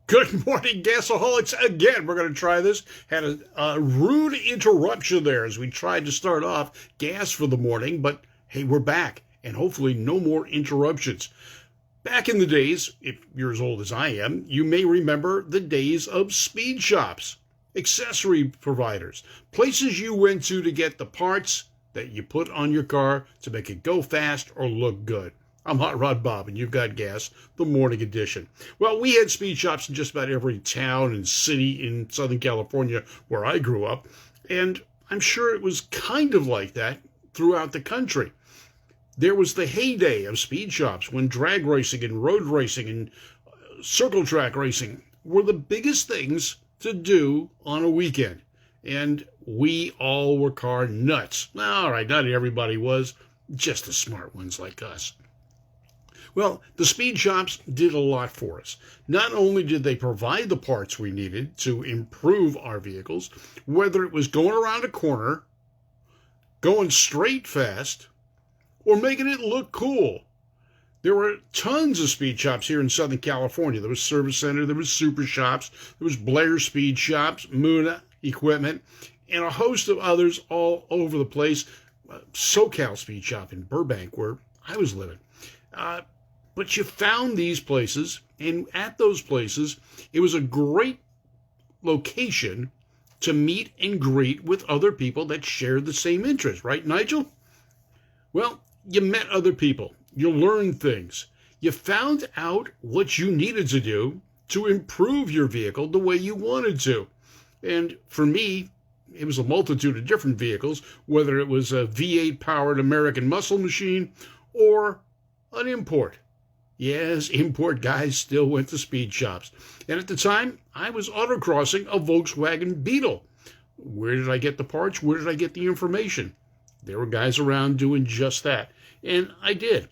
Good morning, gasaholics. Again, we're going to try this. Had a rude interruption there as we tried to start off gas for the morning, but hey, we're back, and hopefully no more interruptions. Back in the days, if you're as old as I am, you may remember the days of speed shops, accessory providers, places you went to get the parts that you put on your car to make it go fast or look good. I'm Hot Rod Bob, and you've got Gas, the morning edition. Well, we had speed shops in just about every town and city in Southern California where I grew up, and I'm sure it was kind of like that throughout the country. There was the heyday of speed shops when drag racing and road racing and circle track racing were the biggest things to do on a weekend, and we all were car nuts. All right, not everybody was, just the smart ones like us. Well, the speed shops did a lot for us. Not only did they provide the parts we needed to improve our vehicles, whether it was going around a corner, going straight fast, or making it look cool. There were tons of speed shops here in Southern California. There was Service Center, there was Super Shops, there was Blair Speed Shops, Muna Equipment, and a host of others all over the place. Socal Speed Shop in Burbank, where I was living. But you found these places, and at those places, it was a great location to meet and greet with other people that shared the same interest, right, Nigel? Well, you met other people. You learned things. You found out what you needed to do to improve your vehicle the way you wanted to. And for me, it was a multitude of different vehicles, whether it was a V8-powered American muscle machine or an import. Yes, import guys still went to speed shops. And at the time, I was autocrossing a Volkswagen Beetle. Where did I get the parts? Where did I get the information? There were guys around doing just that. And I did.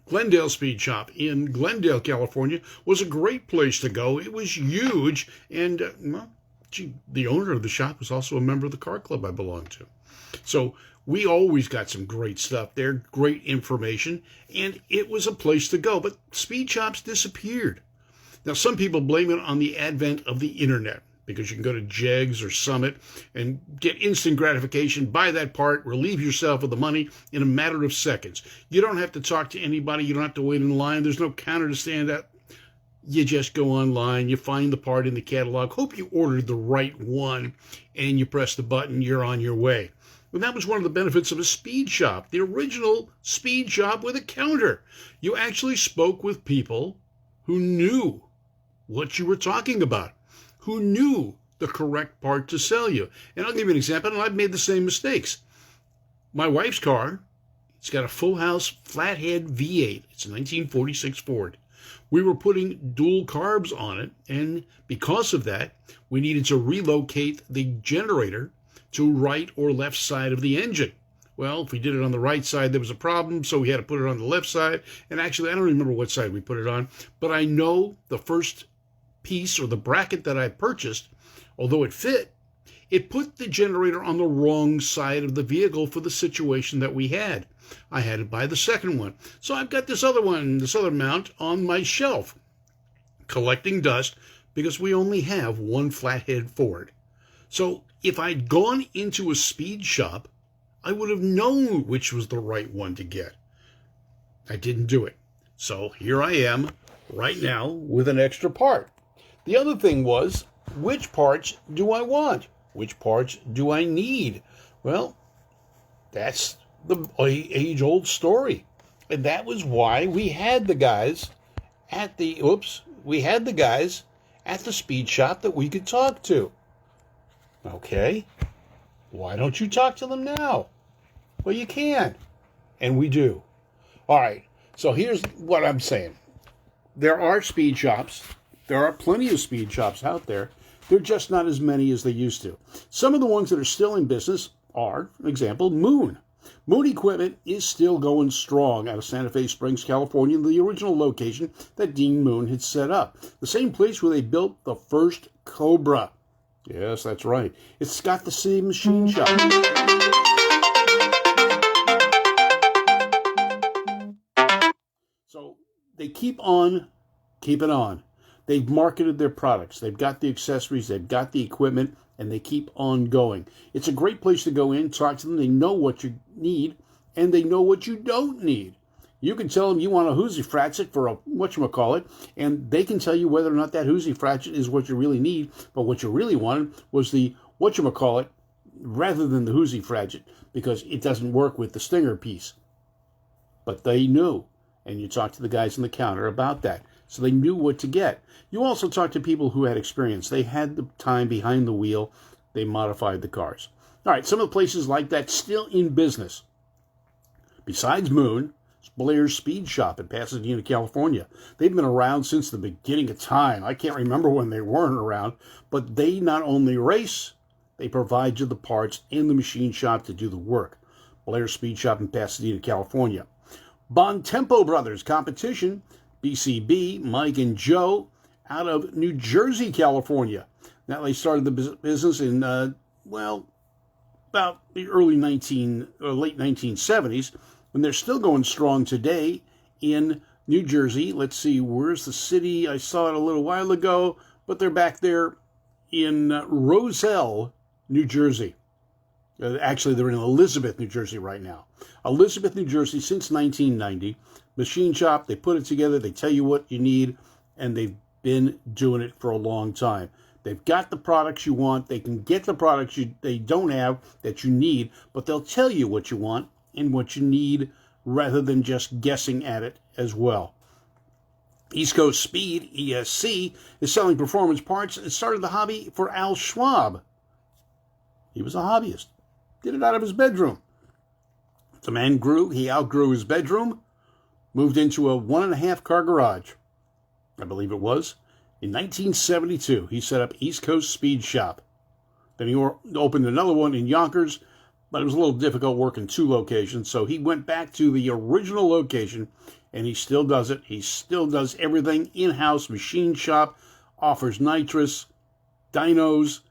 Glendale Speed Shop in Glendale, California was a great place to go. It was huge. And, the owner of the shop was also a member of the car club I belonged to. So we always got some great stuff there, great information, and it was a place to go. But speed shops disappeared. Now, some people blame it on the advent of the internet, because you can go to Jegs or Summit and get instant gratification, buy that part, relieve yourself of the money in a matter of seconds. You don't have to talk to anybody. You don't have to wait in line. There's no counter to stand at. You just go online, you find the part in the catalog, hope you ordered the right one, and you press the button, you're on your way. And that was one of the benefits of a speed shop, the original speed shop with a counter. You actually spoke with people who knew what you were talking about, who knew the correct part to sell you. And I'll give you an example, and I've made the same mistakes. My wife's car, it's got a full house flathead V8. It's a 1946 Ford. We were putting dual carbs on it, and because of that, we needed to relocate the generator to right or left side of the engine. Well, if we did it on the right side, there was a problem, so we had to put it on the left side. And actually, I don't remember what side we put it on, but I know the first piece or the bracket that I purchased, although it fit, it put the generator on the wrong side of the vehicle for the situation that we had. I had to buy the second one. So I've got this other mount on my shelf, collecting dust because we only have one flathead Ford. So if I'd gone into a speed shop, I would have known which was the right one to get. I didn't do it. So here I am right now with an extra part. The other thing was, which parts do I want? Which parts do I need? Well, that's the age-old story. And that was why we had the guys at the speed shop that we could talk to. Okay, why don't you talk to them now? Well, you can, and we do. All right, so here's what I'm saying. There are speed shops. There are plenty of speed shops out there. They're just not as many as they used to. Some of the ones that are still in business are, for example, Moon. Moon Equipment is still going strong out of Santa Fe Springs, California, the original location that Dean Moon had set up. The same place where they built the first Cobra. Yes, that's right. It's got the same machine shop. So they keep on keeping on. They've marketed their products. They've got the accessories. They've got the equipment, and they keep on going. It's a great place to go in, talk to them. They know what you need, and they know what you don't need. You can tell them you want a Hoosie Fratchet for a whatchamacallit, and they can tell you whether or not that Hoosie Fratchet is what you really need, but what you really wanted was the whatchamacallit rather than the Hoosie Fratchet, because it doesn't work with the Stinger piece. But they knew, and you talk to the guys on the counter about that, so they knew what to get. You also talk to people who had experience. They had the time behind the wheel. They modified the cars. All right, some of the places like that still in business. Besides Moon, Blair's Speed Shop in Pasadena, California. They've been around since the beginning of time. I can't remember when they weren't around, but they not only race, they provide you the parts and the machine shop to do the work. Blair's Speed Shop in Pasadena, California. Bon Tempo Brothers Competition, BCB, Mike and Joe, out of New Jersey, California. Now, they started the business in, about the late 1970s, and they're still going strong today in New Jersey. Let's see, where's the city? I saw it a little while ago, but they're back there in Roselle, New Jersey. Actually, they're in Elizabeth, New Jersey right now. Elizabeth, New Jersey, since 1990. Machine shop, they put it together, they tell you what you need, and they've been doing it for a long time. They've got the products you want. They can get the products they don't have that you need, but they'll tell you what you want and what you need rather than just guessing at it as well. East Coast Speed, ESC, is selling performance parts and started the hobby for Al Schwab. He was a hobbyist. Did it out of his bedroom. The man grew. He outgrew his bedroom, moved into a 1.5-car garage, I believe it was. In 1972, he set up East Coast Speed Shop. Then he opened another one in Yonkers, but it was a little difficult working 2 locations, so he went back to the original location, and he still does it. He still does everything in-house, machine shop, offers nitrous, dynos.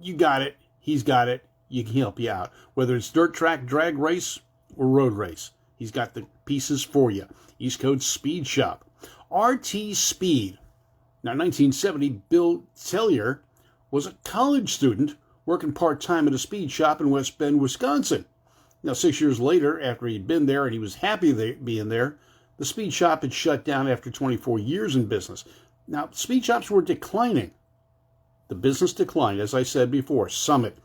You got it. He's got it. He can help you out. Whether it's dirt track, drag race, or road race, he's got the pieces for you. East Coast Speed Shop. RT Speed. Now, 1970, Bill Tellier was a college student working part-time at a speed shop in West Bend, Wisconsin. Now, 6 years later, after he'd been there and he was happy being there, the speed shop had shut down after 24 years in business. Now, speed shops were declining. The business declined, as I said before. Summit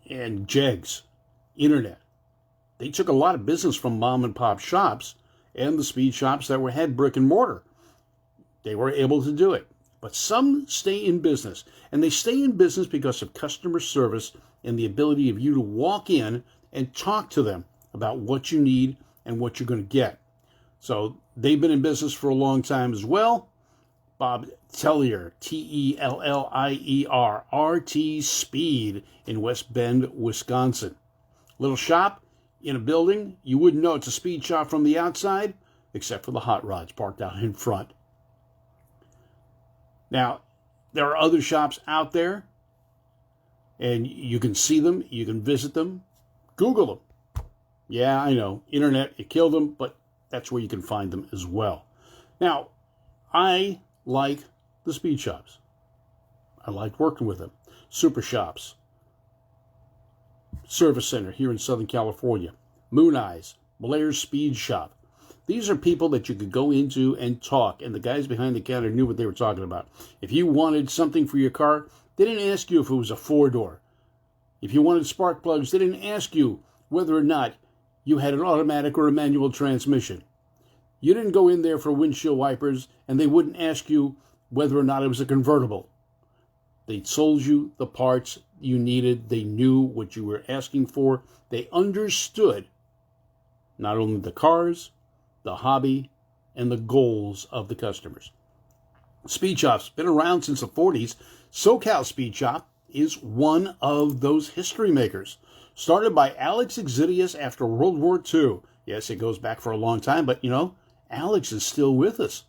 and Jegs, Internet. They took a lot of business from mom-and-pop shops and the speed shops that had brick and mortar. They were able to do it. But some stay in business, and they stay in business because of customer service and the ability of you to walk in and talk to them about what you need and what you're going to get. So they've been in business for a long time as well. Bob Tellier, Tellier, RT Speed in West Bend, Wisconsin. Little shop in a building. You wouldn't know it's a speed shop from the outside, except for the hot rods parked out in front. Now, there are other shops out there, and you can see them, you can visit them, Google them. Yeah, I know, Internet, it killed them, but that's where you can find them as well. Now, I like the speed shops. I liked working with them. Super Shops, Service Center here in Southern California, Moon Eyes, Blair's Speed Shop. These are people that you could go into and talk, and the guys behind the counter knew what they were talking about. If you wanted something for your car, they didn't ask you if it was a 4-door. If you wanted spark plugs, they didn't ask you whether or not you had an automatic or a manual transmission. You didn't go in there for windshield wipers, and they wouldn't ask you whether or not it was a convertible. They sold you the parts you needed. They knew what you were asking for. They understood not only the cars, the hobby, and the goals of the customers. Speed shops, been around since the 40s. Socal Speed Shop is one of those history makers. Started by Alex Exidius after World War II. Yes, it goes back for a long time, but Alex is still with us.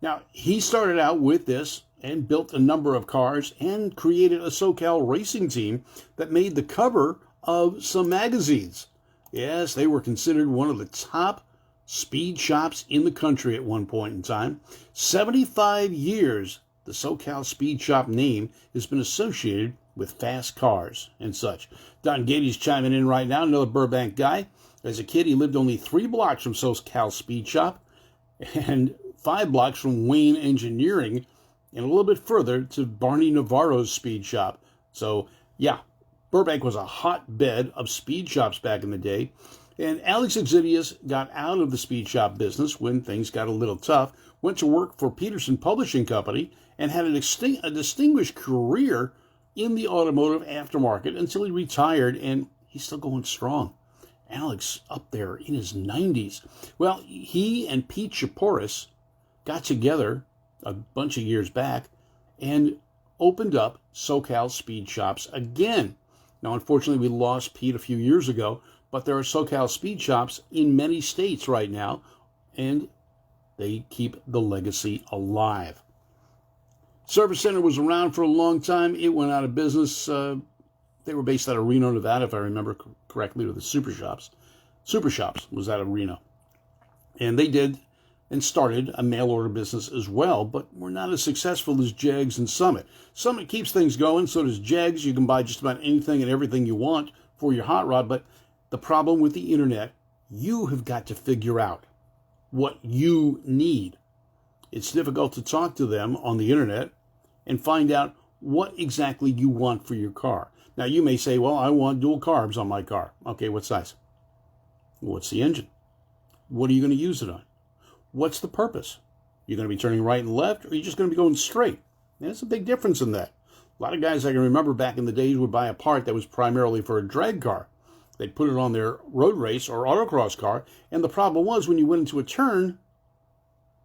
Now, he started out with this and built a number of cars and created a SoCal racing team that made the cover of some magazines. Yes, they were considered one of the top speed shops in the country at one point in time. 75 years, the Socal Speed Shop name has been associated with fast cars and such. Don Gady's chiming in right now, another Burbank guy. As a kid, he lived only 3 blocks from Socal Speed Shop and 5 blocks from Wayne Engineering and a little bit further to Barney Navarro's Speed Shop. So, yeah, Burbank was a hotbed of speed shops back in the day. And Alex Exilius got out of the speed shop business when things got a little tough, went to work for Peterson Publishing Company, and had a distinguished career in the automotive aftermarket until he retired, and he's still going strong. Alex up there in his 90s. Well, he and Pete Chaporis got together a bunch of years back and opened up Socal Speed Shops again. Now, unfortunately, we lost Pete a few years ago, but there are Socal Speed Shops in many states right now, and they keep the legacy alive. Service Center was around for a long time. It went out of business. They were based out of Reno, Nevada, if I remember correctly, with the Super Shops. Super Shops was out of Reno. And they did and started a mail-order business as well, but were not as successful as Jegs and Summit. Summit keeps things going, so does Jegs. You can buy just about anything and everything you want for your hot rod, but the problem with the internet, you have got to figure out what you need. It's difficult to talk to them on the internet and find out what exactly you want for your car. Now, you may say, well, I want dual carbs on my car. Okay, what size? What's the engine? What are you going to use it on? What's the purpose? You're going to be turning right and left, or are you just going to be going straight? And there's a big difference in that. A lot of guys I can remember back in the days would buy a part that was primarily for a drag car. They'd put it on their road race or autocross car, and the problem was when you went into a turn,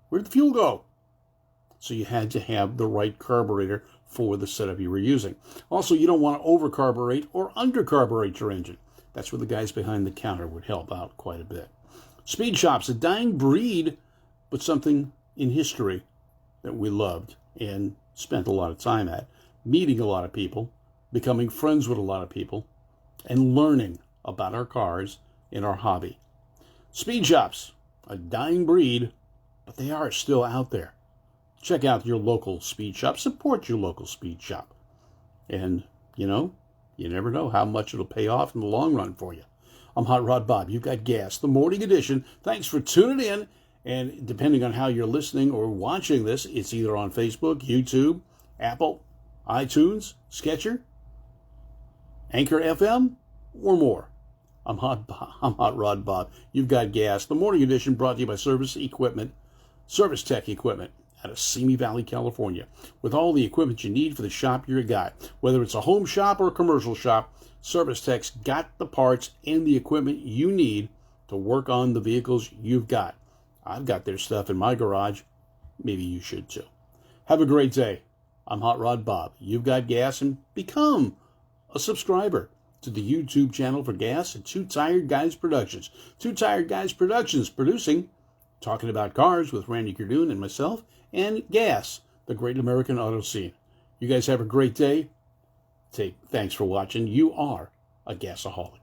where'd the fuel go? So you had to have the right carburetor for the setup you were using. Also, you don't want to overcarburate or undercarburate your engine. That's where the guys behind the counter would help out quite a bit. Speed shops, a dying breed, but something in history that we loved and spent a lot of time at, meeting a lot of people, becoming friends with a lot of people, and learning about our cars and our hobby. Speed shops, a dying breed, but they are still out there. Check out your local speed shop. Support your local speed shop. And, you never know how much it'll pay off in the long run for you. I'm Hot Rod Bob. You've got gas, the morning edition. Thanks for tuning in. And depending on how you're listening or watching this, it's either on Facebook, YouTube, Apple, iTunes, Sketcher, Anchor FM, or more. I'm Hot Rod Bob. You've got gas. The morning edition brought to you by Service Tech Equipment out of Simi Valley, California. With all the equipment you need for the shop you're got. Whether it's a home shop or a commercial shop, Service Tech's got the parts and the equipment you need to work on the vehicles you've got. I've got their stuff in my garage. Maybe you should too. Have a great day. I'm Hot Rod Bob. You've got gas, and become a subscriber to the YouTube channel for Gas and Two Tired Guys Productions. Two Tired Guys Productions producing, talking about cars with Randy Kerdoon and myself, and Gas, the Great American Auto Scene. You guys have a great day. Thanks for watching. You are a gasaholic.